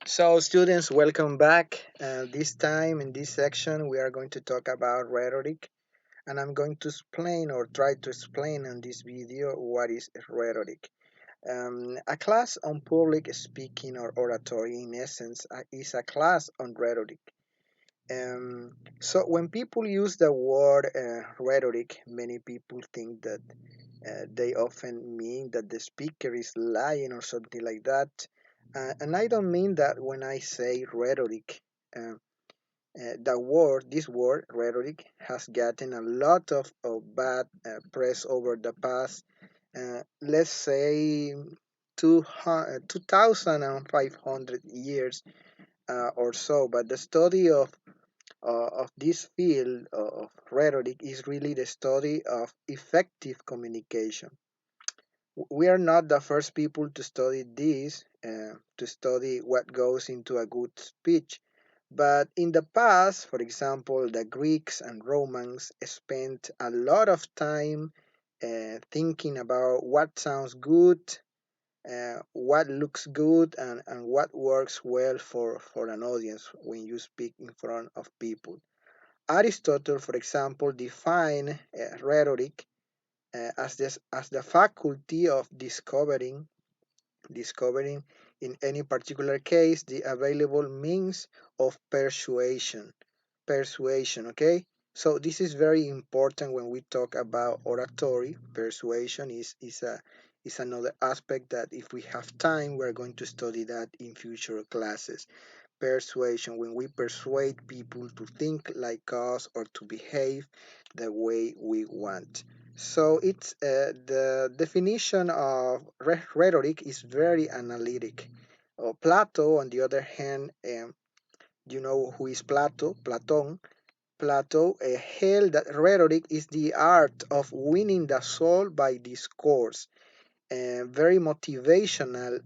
So, students, welcome back. This time in this section, we are going to talk about rhetoric, and I'm going to explain or try to explain in this video what is rhetoric. A class on public speaking or oratory, in essence, is a class on rhetoric. So, when people use the word rhetoric, many people think that they often mean that the speaker is lying or something like that. And I don't mean that when I say rhetoric. Uh, this word, rhetoric, has gotten a lot of bad press over the past, let's say, 2,500 years or so. But the study of this field of rhetoric is really the study of effective communication. We are not the first people to study this, to study what goes into a good speech. But in the past, for example, the Greeks and Romans spent a lot of time thinking about what sounds good, what looks good, and what works well for an audience when you speak in front of people. Aristotle, for example, defined rhetoric as the faculty of discovering in any particular case the available means of persuasion. Okay, so this is very important when we talk about oratory. Persuasion is another aspect that if we have time we're going to study that in future classes. Persuasion, when we persuade people to think like us or to behave the way we want. So it's the definition of rhetoric is very analytic. Plato, on the other hand, you know who is Plato? Plato held that rhetoric is the art of winning the soul by discourse. Very motivational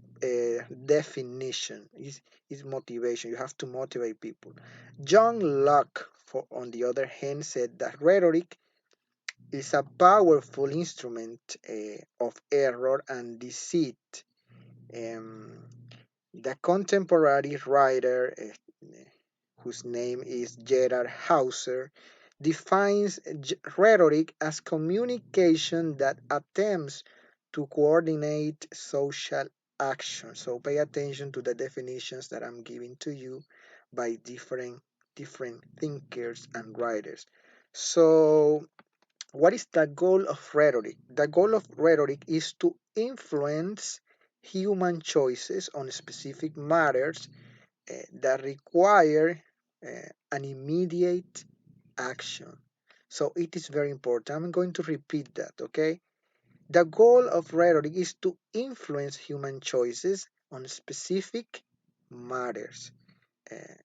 definition is motivation. You have to motivate people. John Locke, on the other hand, said that rhetoric is a powerful instrument of error and deceit. Um, the contemporary writer, whose name is Gerard Hauser, defines rhetoric as communication that attempts to coordinate social action. So pay attention to the definitions that I'm giving to you by different thinkers and writers. So what is the goal of rhetoric? The goal of rhetoric is to influence human choices on specific matters that require an immediate action. So it is very important. I'm going to repeat that, okay? The goal of rhetoric is to influence human choices on specific matters,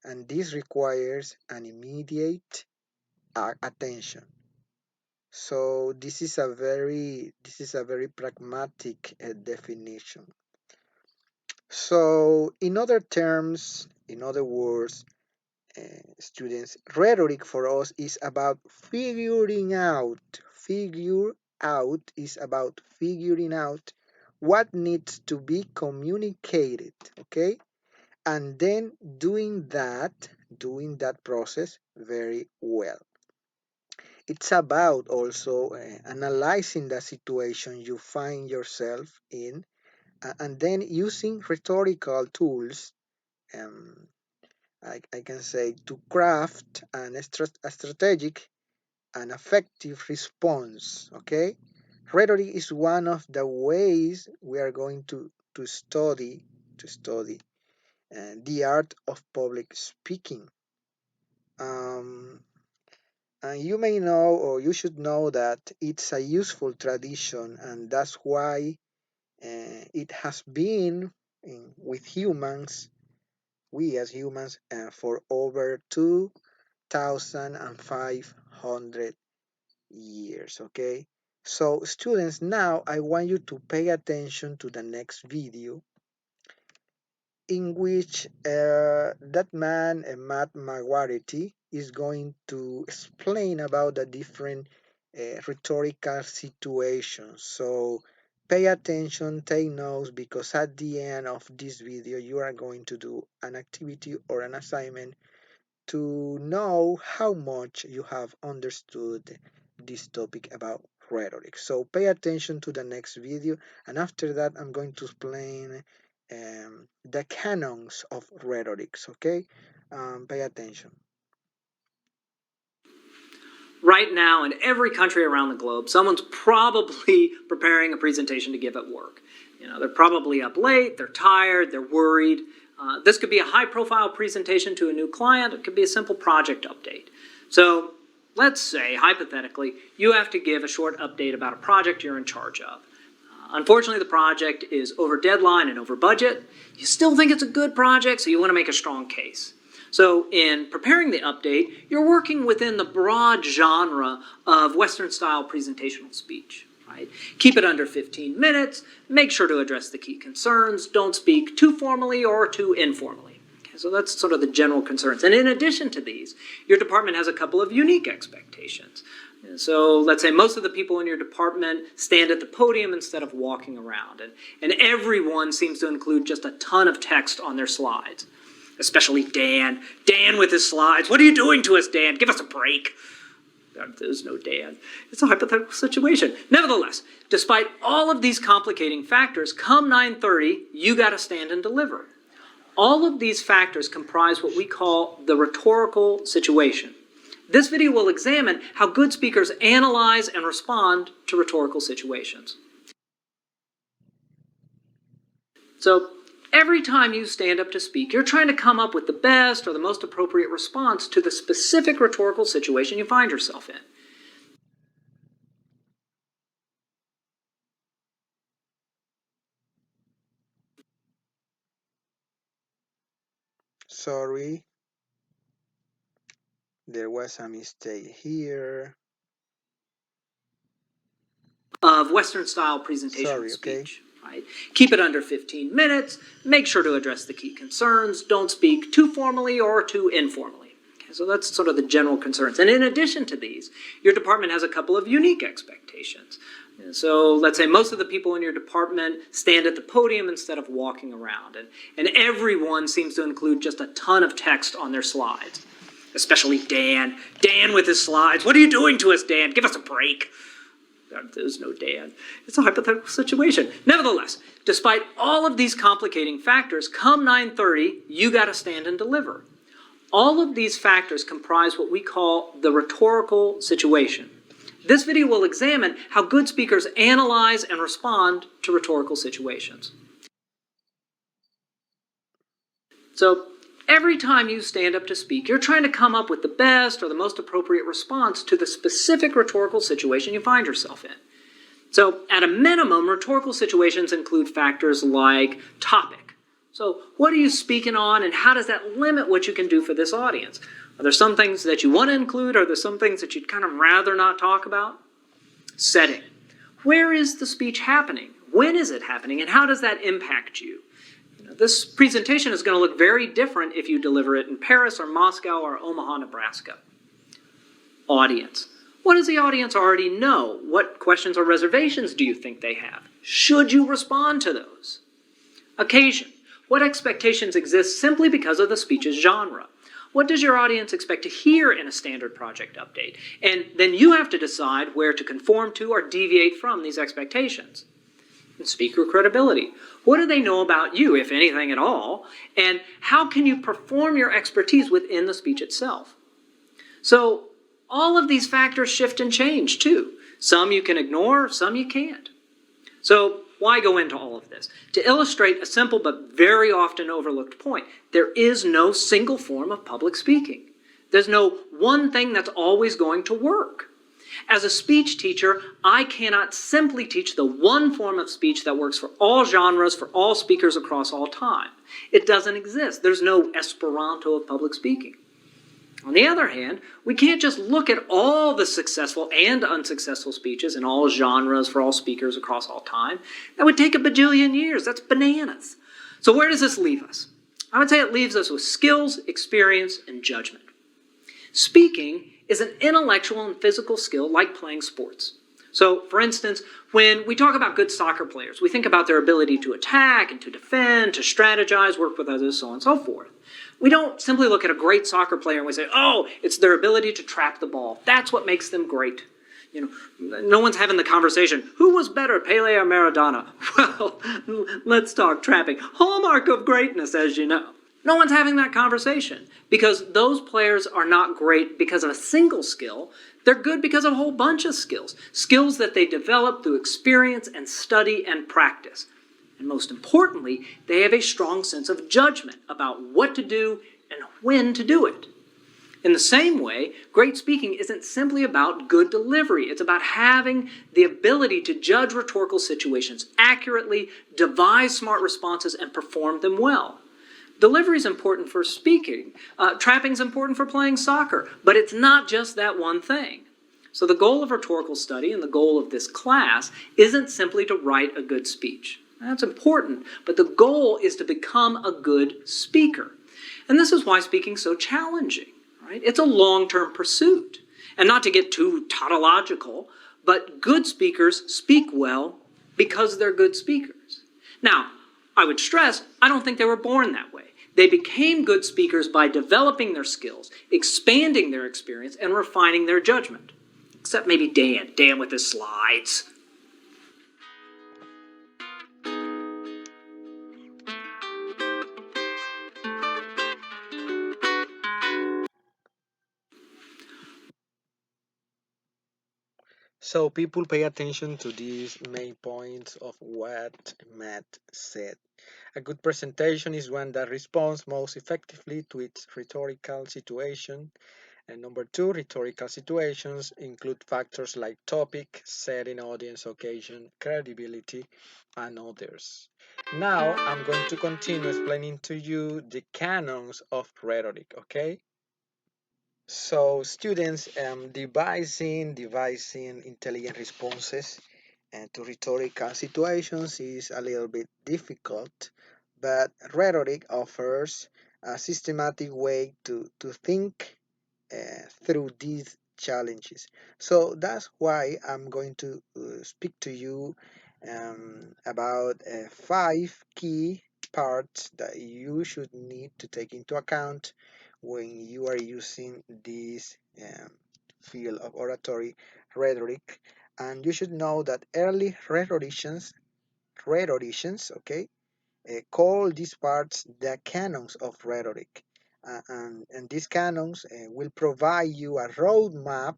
and this requires an immediate attention. So this is a very pragmatic definition. So in other words, students, rhetoric for us is about figuring out what needs to be communicated, okay? And then doing that process very well. It's about also analyzing the situation you find yourself in, and then using rhetorical tools, um, I can say, to craft a strategic and effective response. Okay, rhetoric is one of the ways we are going to study the art of public speaking. Um, and you may know, or you should know, that it's a useful tradition, and that's why it has been with humans, we as humans, for over 2,500 years. Okay, so students, now I want you to pay attention to the next video in which that man, Matt Maguarity, is going to explain about the different rhetorical situations. So pay attention, take notes, because at the end of this video, you are going to do an activity or an assignment to know how much you have understood this topic about rhetoric. So pay attention to the next video, and after that, I'm going to explain the canons of rhetorics. Okay, pay attention. Right now, in every country around the globe, someone's probably preparing a presentation to give at work. They're probably up late, they're tired, they're worried. This could be a high-profile presentation to a new client. It could be a simple project update. So let's say, hypothetically, you have to give a short update about a project you're in charge of. Unfortunately, the project is over deadline and over budget. You still think it's a good project, so you want to make a strong case. So in preparing the update, you're working within the broad genre of Western-style presentational speech. Right? Keep it under 15 minutes. Make sure to address the key concerns. Don't speak too formally or too informally. Okay, so that's sort of the general concerns. And in addition to these, your department has a couple of unique expectations. So let's say most of the people in your department stand at the podium instead of walking around. And everyone seems to include just a ton of text on their slides. Especially Dan. Dan with his slides. What are you doing to us, Dan? Give us a break. There's no Dan. It's a hypothetical situation. Nevertheless, despite all of these complicating factors, come 9:30, you got to stand and deliver. All of these factors comprise what we call the rhetorical situation. This video will examine how good speakers analyze and respond to rhetorical situations. So, every time you stand up to speak, you're trying to come up with the best or the most appropriate response to the specific rhetorical situation you find yourself in. Sorry, there was a mistake here. Of Western-style presentational speech. Right? Keep it under 15 minutes. Make sure to address the key concerns. Don't speak too formally or too informally. Okay, so that's sort of the general concerns. And in addition to these, your department has a couple of unique expectations. So let's say most of the people in your department stand at the podium instead of walking around. And everyone seems to include just a ton of text on their slides. Especially Dan. Dan with his slides. What are you doing to us, Dan? Give us a break. There's no Dan. It's a hypothetical situation. Nevertheless, despite all of these complicating factors, come 9:30, you got to stand and deliver. All of these factors comprise what we call the rhetorical situation. This video will examine how good speakers analyze and respond to rhetorical situations. So, every time you stand up to speak, you're trying to come up with the best or the most appropriate response to the specific rhetorical situation you find yourself in. So, at a minimum, rhetorical situations include factors like topic. So, what are you speaking on, and how does that limit what you can do for this audience? Are there some things that you want to include? Are there some things that you'd kind of rather not talk about? Setting. Where is the speech happening? When is it happening, and how does that impact you? This presentation is going to look very different if you deliver it in Paris or Moscow or Omaha, Nebraska. Audience. What does the audience already know? What questions or reservations do you think they have? Should you respond to those? Occasion. What expectations exist simply because of the speech's genre? What does your audience expect to hear in a standard project update? And then you have to decide where to conform to or deviate from these expectations. And speaker credibility. What do they know about you, if anything at all? And how can you perform your expertise within the speech itself? So all of these factors shift and change too. Some you can ignore, some you can't. So why go into all of this? To illustrate a simple but very often overlooked point, there is no single form of public speaking. There's no one thing that's always going to work. As a speech teacher, I cannot simply teach the one form of speech that works for all genres, for all speakers across all time. It doesn't exist. There's no Esperanto of public speaking. On the other hand, we can't just look at all the successful and unsuccessful speeches in all genres for all speakers across all time. That would take a bajillion years. That's bananas. So where does this leave us? I would say it leaves us with skills, experience, and judgment. Speaking is an intellectual and physical skill like playing sports. So, for instance, when we talk about good soccer players, we think about their ability to attack and to defend, to strategize, work with others, so on and so forth. We don't simply look at a great soccer player and we say, oh, it's their ability to track the ball. That's what makes them great. No one's having the conversation, who was better, Pele or Maradona? Well, let's talk trapping. Hallmark of greatness, as you know. No one's having that conversation because those players are not great because of a single skill. They're good because of a whole bunch of skills. Skills that they develop through experience and study and practice. And most importantly, they have a strong sense of judgment about what to do and when to do it. In the same way, great speaking isn't simply about good delivery. It's about having the ability to judge rhetorical situations accurately, devise smart responses, and perform them well. Delivery is important for speaking. Trapping is important for playing soccer. But it's not just that one thing. So the goal of rhetorical study and the goal of this class isn't simply to write a good speech. That's important, but the goal is to become a good speaker. And this is why speaking is so challenging. Right? It's a long-term pursuit. And not to get too tautological, but good speakers speak well because they're good speakers. Now, I would stress, I don't think they were born that way. They became good speakers by developing their skills, expanding their experience, and refining their judgment. Except maybe Dan with his slides. So people pay attention to these main points of what Matt said. A good presentation is one that responds most effectively to its rhetorical situation. And number two, rhetorical situations include factors like topic, setting, audience, occasion, credibility, and others. Now I'm going to continue explaining to you the canons of rhetoric, okay? So students, devising intelligent responses to rhetorical situations is a little bit difficult, but rhetoric offers a systematic way to think through these challenges. So that's why I'm going to speak to you about five key parts that you should need to take into account when you are using this field of oratory rhetoric. And you should know that early rhetoricians, okay, call these parts the canons of rhetoric. And these canons will provide you a roadmap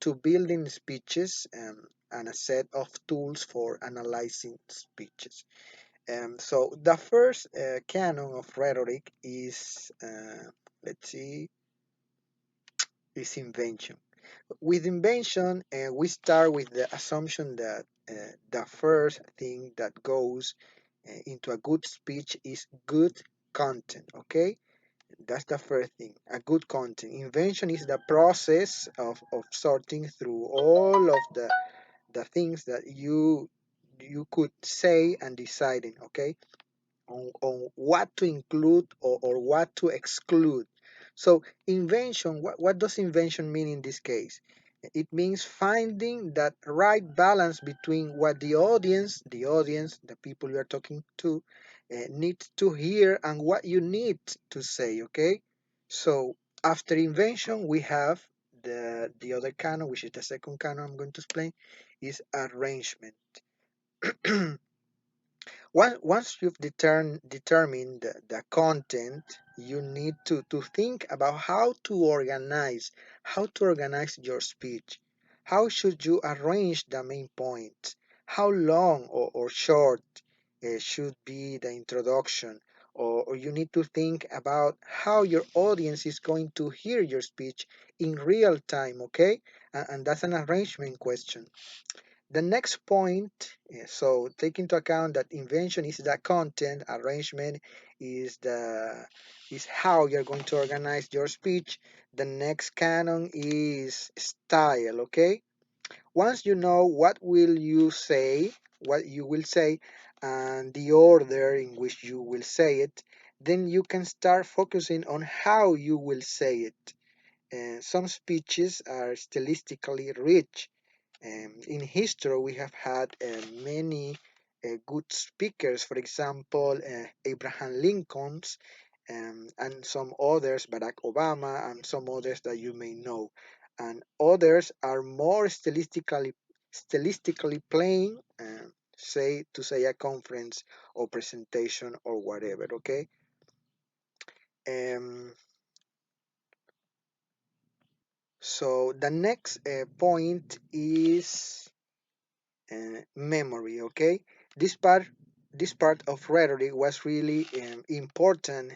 to building speeches and a set of tools for analyzing speeches. So the first canon of rhetoric is, let's see, is invention. With invention, we start with the assumption that the first thing that goes into a good speech is good content, okay? That's the first thing, a good content. Invention is the process of sorting through all of the things that you could say and deciding, okay? On what to include or what to exclude. So invention, what does invention mean in this case? It means finding that right balance between what the people you are talking to, needs to hear and what you need to say, okay? So after invention, we have the other canon, which is the second canon I'm going to explain, is arrangement. Once you've determined the content, you need to think about how to organize your speech. How should you arrange the main points? How long or short should be the introduction? Or you need to think about how your audience is going to hear your speech in real time, okay? And that's an arrangement question. The next point, so take into account that invention is the content, arrangement is how you're going to organize your speech. The next canon is style, okay? Once you know what you will say, and the order in which you will say it, then you can start focusing on how you will say it. Some speeches are stylistically rich, In history, we have had many good speakers, for example, Abraham Lincoln's, and some others, Barack Obama, and some others that you may know. And others are more stylistically playing, say to say a conference or presentation or whatever. Okay. Um, so the next point is memory. Okay, this part this part of rhetoric was really important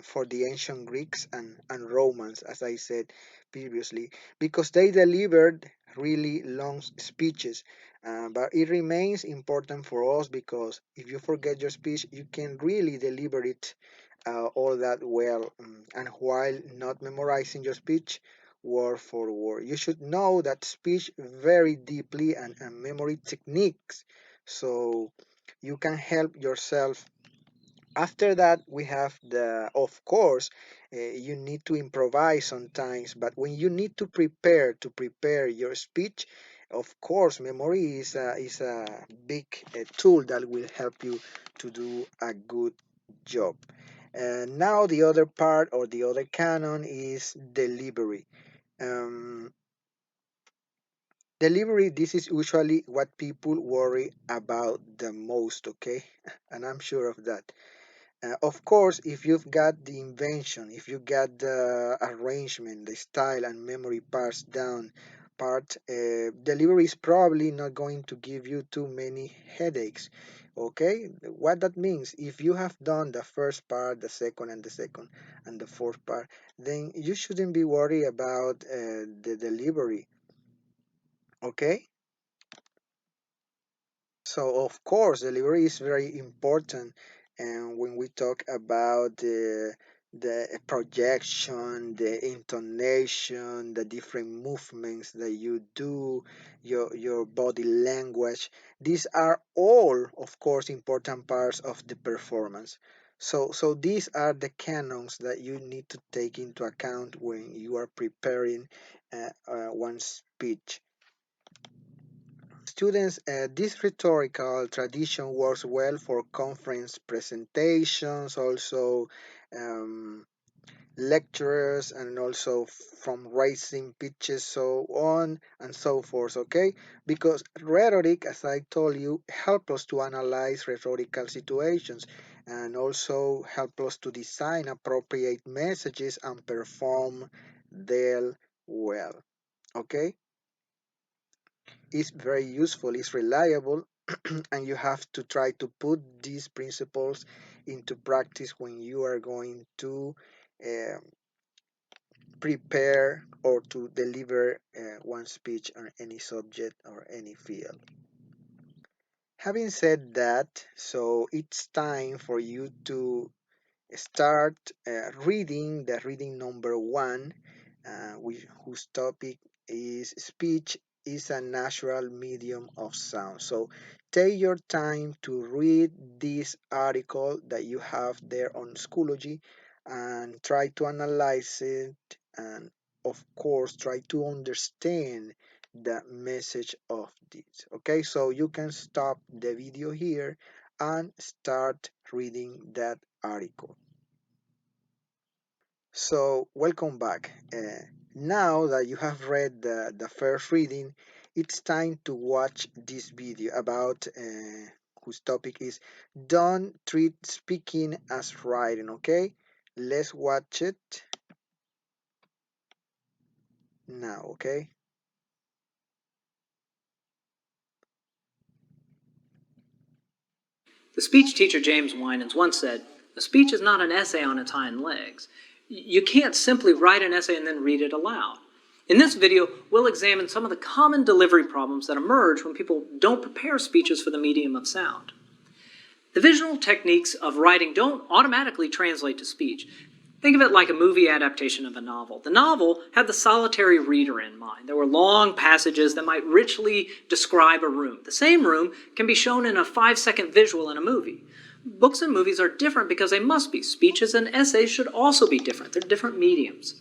for the ancient Greeks and Romans, as I said previously, because they delivered really long speeches. But it remains important for us because if you forget your speech, you can really deliver it all that well. And while not memorizing your speech, word for word. You should know that speech very deeply and memory techniques so you can help yourself. After that, we have of course, you need to improvise sometimes, but when you need to prepare your speech, of course, memory is a big tool that will help you to do a good job. And now the other part or the other canon is delivery. Um, Delivery, this is usually what people worry about the most, okay? And I'm sure of that. Of course, if you've got the invention, if you got the arrangement, the style and memory parts down, delivery is probably not going to give you too many headaches. Okay, what that means, if you have done the first part, the second and the fourth part, then you shouldn't be worried about the delivery. Okay. So of course, delivery is very important, and when we talk about the projection, the intonation, the different movements that you do, your body language, these are all, of course, important parts of the performance. So these are the canons that you need to take into account when you are preparing one speech. Students, this rhetorical tradition works well for conference presentations, also um, lecturers, and also from raising pitches, so on and so forth. Okay, because rhetoric, as I told you, help us to analyze rhetorical situations and also help us to design appropriate messages and perform them well. Okay, it's very useful, it's reliable, and you have to try to put these principles into practice when you are going to uh, prepare or to deliver one speech on any subject or any field. Having said that, so it's time for you to start reading the reading number one, whose topic is speech is a natural medium of sound. So take your time to read this article that you have there on Schoology and try to analyze it, and of course try to understand the message of this. Okay, so you can stop the video here and start reading that article. So, welcome back. Now that you have read the first reading, it's time to watch this video about whose topic is Don't Treat Speaking as Writing, okay? Let's watch it now, okay? The speech teacher James Winans once said, "A speech is not an essay on its hind legs. You can't simply write an essay and then read it aloud." In this video, we'll examine some of the common delivery problems that emerge when people don't prepare speeches for the medium of sound. The visual techniques of writing don't automatically translate to speech. Think of it like a movie adaptation of a novel. The novel had the solitary reader in mind. There were long passages that might richly describe a room. The same room can be shown in a 5-second visual in a movie. Books and movies are different because they must be. Speeches and essays should also be different. They're different mediums.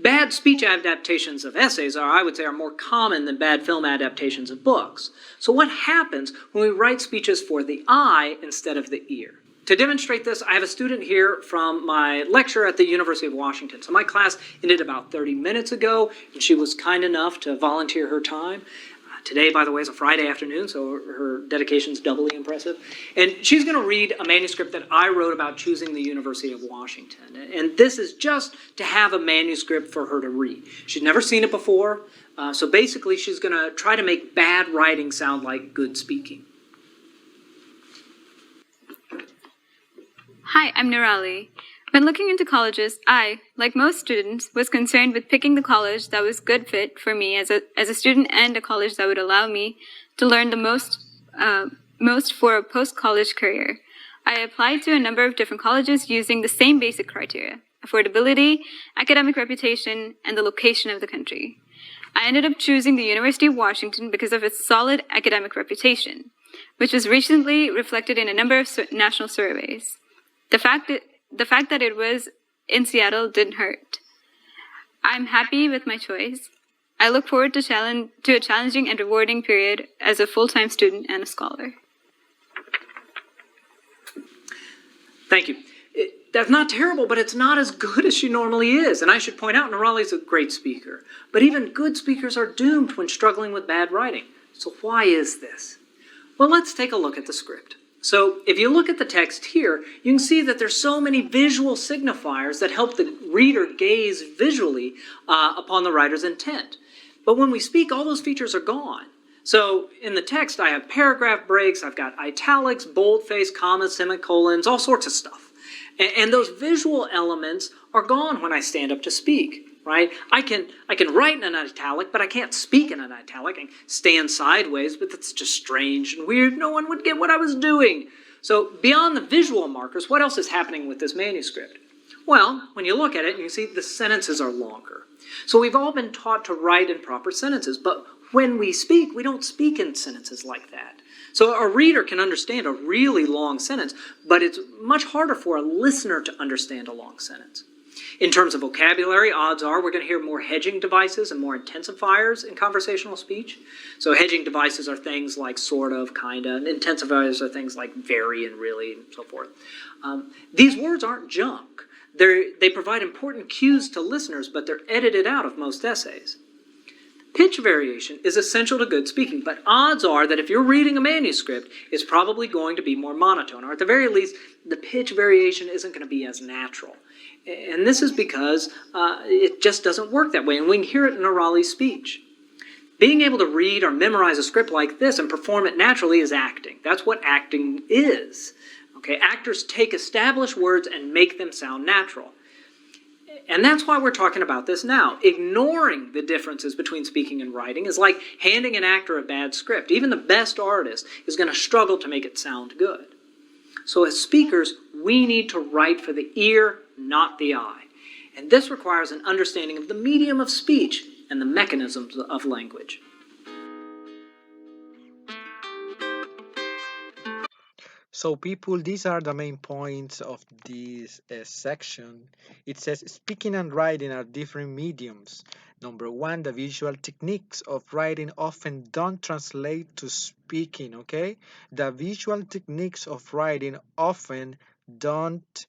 Bad speech adaptations of essays are, I would say, are more common than bad film adaptations of books. So what happens when we write speeches for the eye instead of the ear? To demonstrate this, I have a student here from my lecture at the University of Washington. So my class ended about 30 minutes ago, and she was kind enough to volunteer her time. Today, by the way, is a Friday afternoon, so her dedication is doubly impressive. And she's going to read a manuscript that I wrote about choosing the University of Washington. And this is just to have a manuscript for her to read. She's never seen it before, so basically she's going to try to make bad writing sound like good speaking. Hi, I'm Nirali. When looking into colleges, I, like most students, was concerned with picking the college that was good fit for me as a student and a college that would allow me to learn the most for a post-college career. I applied to a number of different colleges using the same basic criteria: affordability, academic reputation, and the location of the country. I ended up choosing the University of Washington because of its solid academic reputation, which was recently reflected in a number of national surveys. The fact that it was in Seattle didn't hurt. I'm happy with my choice. I look forward to a challenging and rewarding period as a full-time student and a scholar. Thank you. That's not terrible, but it's not as good as she normally is. And I should point out, Nirali's a great speaker. But even good speakers are doomed when struggling with bad writing. So why is this? Well, let's take a look at the script. So if you look at the text here, you can see that there's so many visual signifiers that help the reader gaze visually upon the writer's intent. But when we speak, all those features are gone. So in the text, I have paragraph breaks, I've got italics, boldface, commas, semicolons, all sorts of stuff. And those visual elements are gone when I stand up to speak. Right? I can write in an italic, but I can't speak in an italic. I can stand sideways, but that's just strange and weird. No one would get what I was doing. So beyond the visual markers, what else is happening with this manuscript? Well, when you look at it, you can see the sentences are longer. So we've all been taught to write in proper sentences, but when we speak, we don't speak in sentences like that. So a reader can understand a really long sentence, but it's much harder for a listener to understand a long sentence. In terms of vocabulary, odds are we're going to hear more hedging devices and more intensifiers in conversational speech. So hedging devices are things like sort of, kind of, and intensifiers are things like very and really, and so forth. These words aren't junk. They provide important cues to listeners, but they're edited out of most essays. Pitch variation is essential to good speaking, but odds are that if you're reading a manuscript, it's probably going to be more monotone, or at the very least, the pitch variation isn't going to be as natural. And this is because it just doesn't work that way, and we can hear it in Nirali's speech. Being able to read or memorize a script like this and perform it naturally is acting. That's what acting is. Okay, actors take established words and make them sound natural. And that's why we're talking about this now. Ignoring the differences between speaking and writing is like handing an actor a bad script. Even the best artist is going to struggle to make it sound good. So as speakers, we need to write for the ear, not the eye. And this requires an understanding of the medium of speech and the mechanisms of language. So, people, these are the main points of this section. It says speaking and writing are different mediums. Number one, the visual techniques of writing often don't translate to speaking, okay? The visual techniques of writing often don't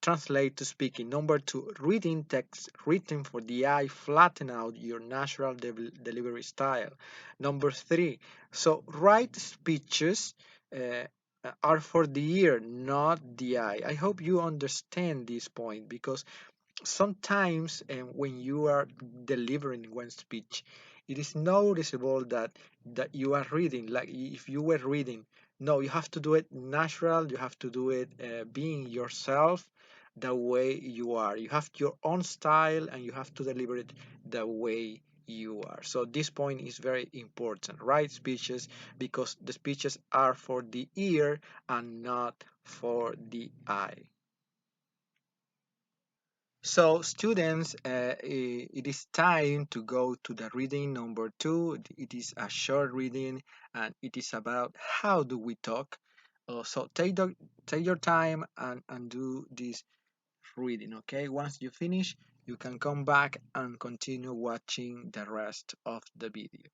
translate to speaking. Number two, reading text written for the eye flatten out your natural delivery style. Number three, so write speeches. Are for the ear, not the eye. I hope you understand this point because sometimes when you are delivering one speech, it is noticeable that you are reading like if you were reading. No, you have to do it natural. You have to do it being yourself the way you are. You have your own style and you have to deliver it the way you are. So this point is very important, right? Speeches, because the speeches are for the ear and not for the eye. So students, it is time to go to the reading number two. It is a short reading and it is about how do we talk. So take your time and do this reading, okay? Once you finish, You can come back and continue watching the rest of the video.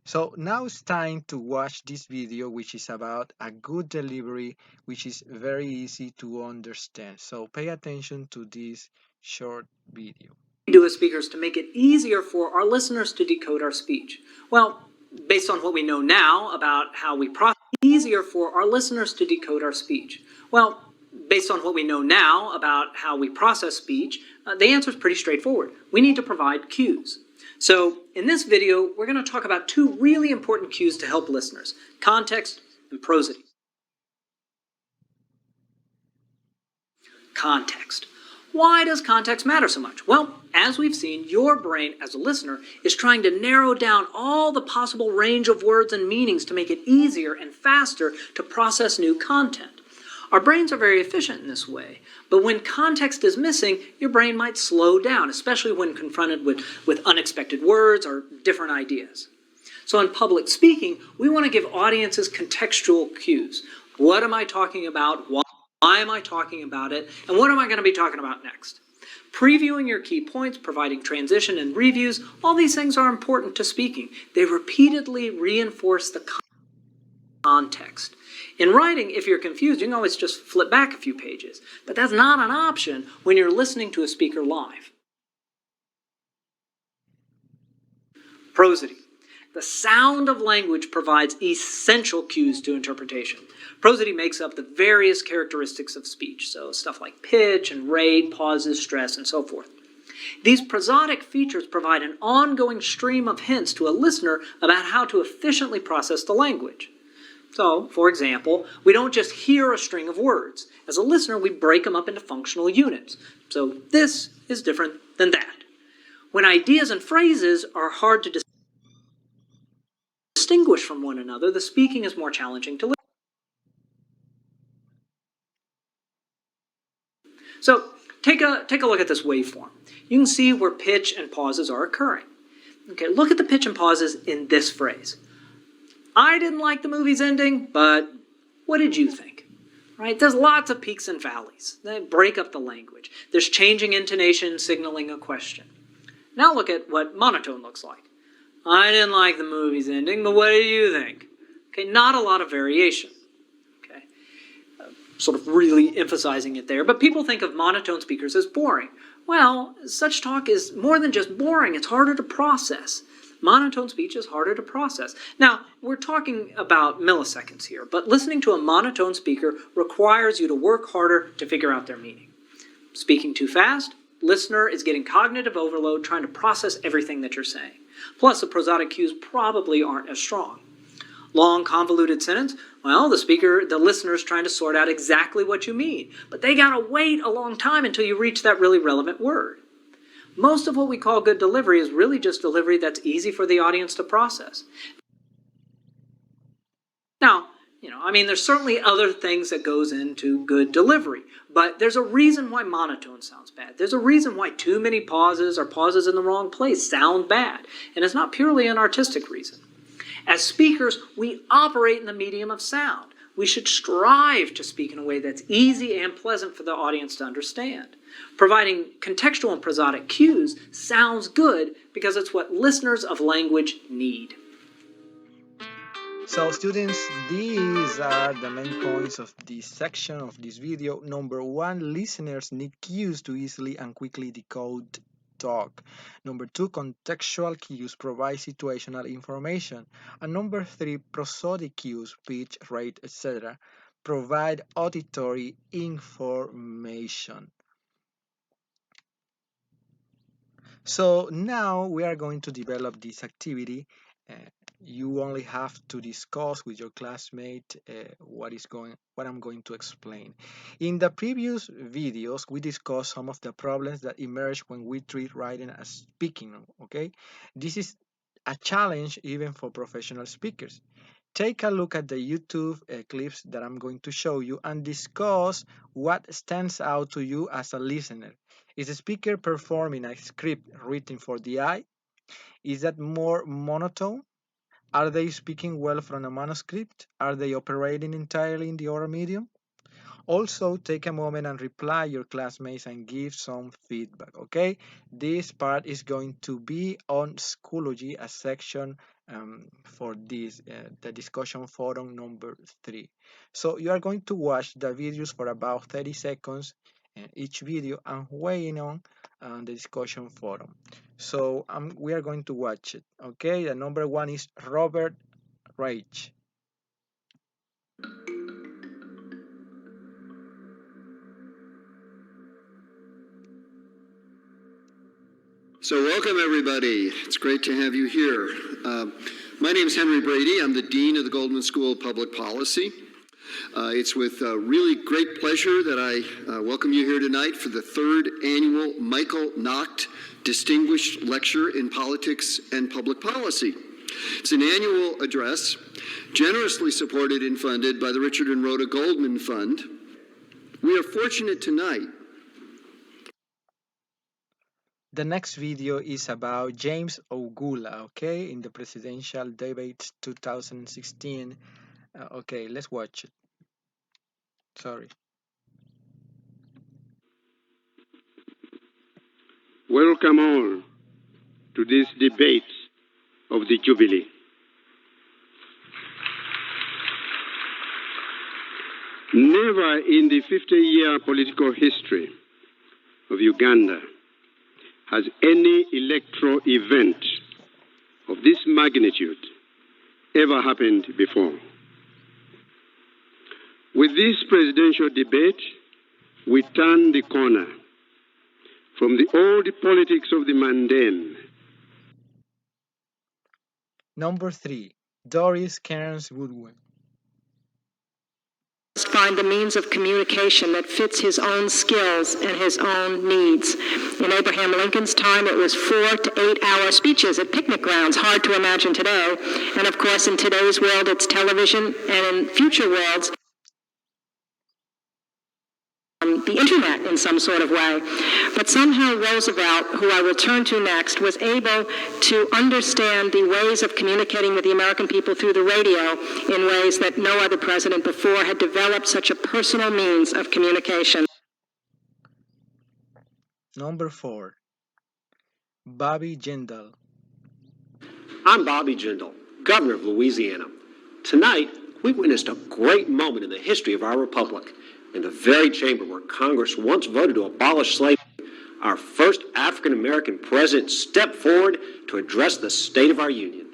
So now it's time to watch this video, which is about a good delivery, which is very easy to understand. So pay attention to this short video. Do as speakers to make it easier for our listeners to decode our speech? Well, based on what we know now about how we process, easier for our listeners to decode our speech. Well, based on what we know now about how we process speech, the answer is pretty straightforward. We need to provide cues. So in this video, we're going to talk about two really important cues to help listeners: context and prosody. Context. Why does context matter so much? Well, as we've seen, your brain as a listener is trying to narrow down all the possible range of words and meanings to make it easier and faster to process new content. Our brains are very efficient in this way, but when context is missing, your brain might slow down, especially when confronted with unexpected words or different ideas. So in public speaking, we want to give audiences contextual cues. What am I talking about? Why am I talking about it? And what am I going to be talking about next? Previewing your key points, providing transition and reviews, all these things are important to speaking. They repeatedly reinforce the context. In writing, if you're confused, you can always just flip back a few pages, but that's not an option when you're listening to a speaker live. Prosody. The sound of language provides essential cues to interpretation. Prosody makes up the various characteristics of speech, so stuff like pitch and rate, pauses, stress, and so forth. These prosodic features provide an ongoing stream of hints to a listener about how to efficiently process the language. So, for example, we don't just hear a string of words. As a listener, we break them up into functional units. So this is different than that. When ideas and phrases are hard to distinguish from one another, the speaking is more challenging to listen. So take a look at this waveform. You can see where pitch and pauses are occurring. Okay, look at the pitch and pauses in this phrase. I didn't like the movie's ending, but what did you think? Right? There's lots of peaks and valleys. They break up the language. There's changing intonation signaling a question. Now look at what monotone looks like. I didn't like the movie's ending, but what do you think? Okay, not a lot of variation. Okay, sort of really emphasizing it there, but people think of monotone speakers as boring. Well, such talk is more than just boring, it's harder to process. Monotone speech is harder to process. Now, we're talking about milliseconds here, but listening to a monotone speaker requires you to work harder to figure out their meaning. Speaking too fast, listener is getting cognitive overload trying to process everything that you're saying. Plus, the prosodic cues probably aren't as strong. Long, convoluted sentence, well, the listener's trying to sort out exactly what you mean, but they gotta wait a long time until you reach that really relevant word. Most of what we call good delivery is really just delivery that's easy for the audience to process. Now, there's certainly other things that goes into good delivery, but there's a reason why monotone sounds bad. There's a reason why too many pauses or pauses in the wrong place sound bad, and it's not purely an artistic reason. As speakers, we operate in the medium of sound. We should strive to speak in a way that's easy and pleasant for the audience to understand. Providing contextual and prosodic cues sounds good because it's what listeners of language need. So students, these are the main points of this section of this video. Number one, listeners need cues to easily and quickly decode talk. Number two, contextual cues provide situational information. And number three, prosodic cues, pitch, rate, etc., provide auditory information. So now we are going to develop this activity. Uh, you only have to discuss with your classmate what I'm going to explain. In the previous videos, we discussed some of the problems that emerge when we treat writing as speaking. Okay, this is a challenge even for professional speakers. Take a look at the YouTube clips that I'm going to show you and discuss what stands out to you as a listener. Is the speaker performing a script written for the eye? Is that more monotone? Are they speaking well from a manuscript? Are they operating entirely in the oral medium? Also, take a moment and reply your classmates and give some feedback, okay? This part is going to be on Schoology, a section for this, the discussion forum number 3. So you are going to watch the videos for about 30 seconds each video and weighing on the discussion forum. So we are going to watch it, okay? The number one is Robert Reich. So welcome everybody. It's great to have you here. My name is Henry Brady. I'm the Dean of the Goldman School of Public Policy. It's with really great pleasure that I welcome you here tonight for the third annual Michael Nacht Distinguished Lecture in Politics and Public Policy. It's an annual address generously supported and funded by the Richard and Rhoda Goldman Fund. We are fortunate tonight. The next video is about James Ogula, okay, in the presidential debate 2016. Okay, let's watch it. Sorry. Welcome all to this debate of the Jubilee. Never in the 50-year political history of Uganda has any electoral event of this magnitude ever happened before. With this presidential debate, we turn the corner from the old politics of the mundane. Number 3, Doris Kearns Goodwin. Find the means of communication that fits his own skills and his own needs. In Abraham Lincoln's time, it was 4 to 8 hour speeches at picnic grounds, hard to imagine today. And of course, in today's world, it's television, and in future worlds, the internet in some sort of way. But somehow Roosevelt, who I will turn to next, was able to understand the ways of communicating with the American people through the radio in ways that no other president before had developed such a personal means of communication. Number 4, Bobby Jindal. I'm Bobby Jindal, Governor of Louisiana. Tonight, we witnessed a great moment in the history of our republic. In the very chamber where Congress once voted to abolish slavery, our first African-American president stepped forward to address the state of our union.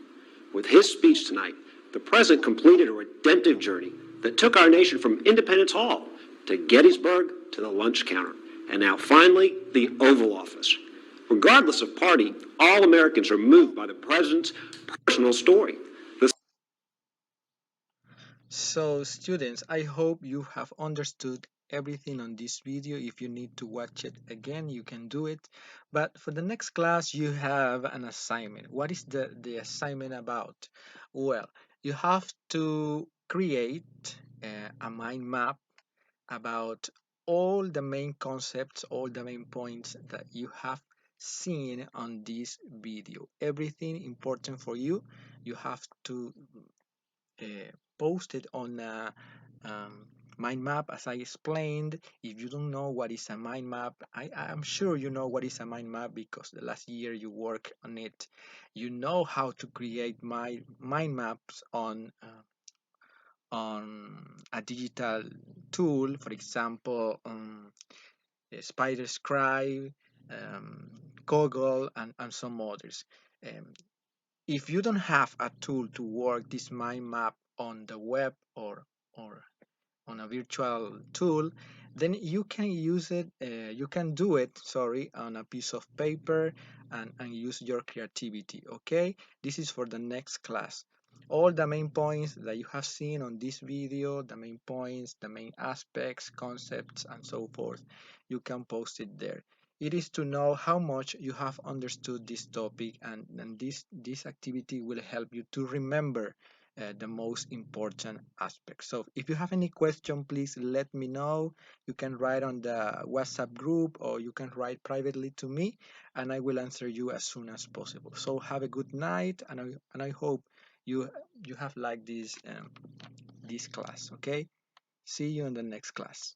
With his speech tonight, the president completed a redemptive journey that took our nation from Independence Hall to Gettysburg to the lunch counter, and now finally, the Oval Office. Regardless of party, all Americans are moved by the president's personal story. So students, I hope you have understood everything on this video. If you need to watch it again, you can do it. But for the next class, you have an assignment. What is the assignment about? Well, you have to create a mind map about all the main concepts, all the main points that you have seen on this video. Everything important for you, you have to post it on a mind map as I explained. If you don't know what is a mind map, I'm sure you know what is a mind map because the last year you work on it. You know how to create mind maps on a digital tool, for example, Spider Scribe, Google, and some others. Um, if you don't have a tool to work this mind map on the web or on a virtual tool, then you can use it, you can do it, sorry, on a piece of paper and use your creativity, okay? This is for the next class. All the main points that you have seen on this video, the main points, the main aspects, concepts, and so forth, you can post it there. It is to know how much you have understood this topic, and this activity will help you to remember the most important aspects. So if you have any question, please let me know. You can write on the WhatsApp group or you can write privately to me and I will answer you as soon as possible. So have a good night, and I hope you have liked this class, okay? See you in the next class.